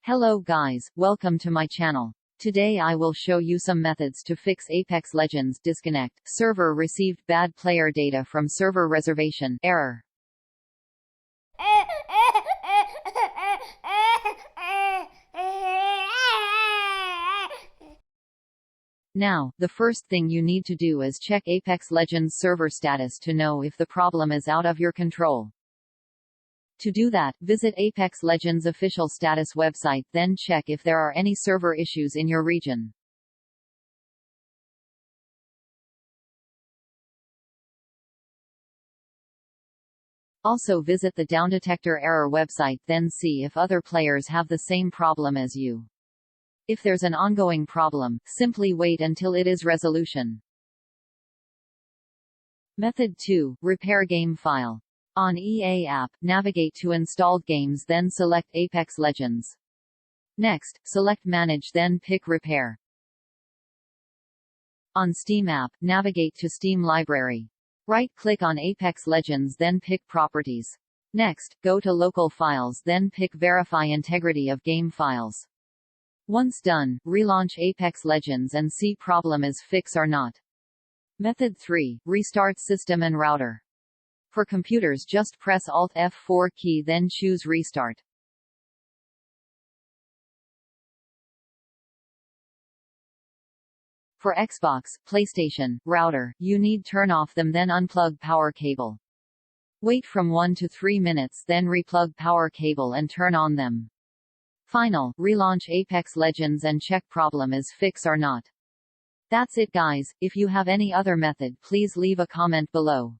Hello guys, welcome to my channel. Today I will show you some methods to fix Apex Legends disconnect. Server received bad player data from server reservation error. Now, the first thing you need to do is check Apex Legends server status to know if the problem is out of your control. To do that, visit Apex Legends official status website, then check if there are any server issues in your region. Also visit the downdetector error website, then see if other players have the same problem as you. If there's an ongoing problem, simply wait until it is resolution. Method 2. Repair game file. On EA app, navigate to installed games, then select Apex Legends. Next, select Manage, then pick Repair. On Steam app, navigate to Steam Library. Right-click on Apex Legends, then pick Properties. Next, go to Local Files, then pick Verify Integrity of Game Files. Once done, relaunch Apex Legends and see problem is fixed or not. Method 3. Restart system and router. For computers, just press Alt F4 key, then choose Restart. For Xbox, PlayStation, router, you need turn off them, then unplug power cable. Wait from 1 to 3 minutes, then replug power cable and turn on them. Final, relaunch Apex Legends and check problem is fixed or not. That's it guys. If you have any other method, please leave a comment below.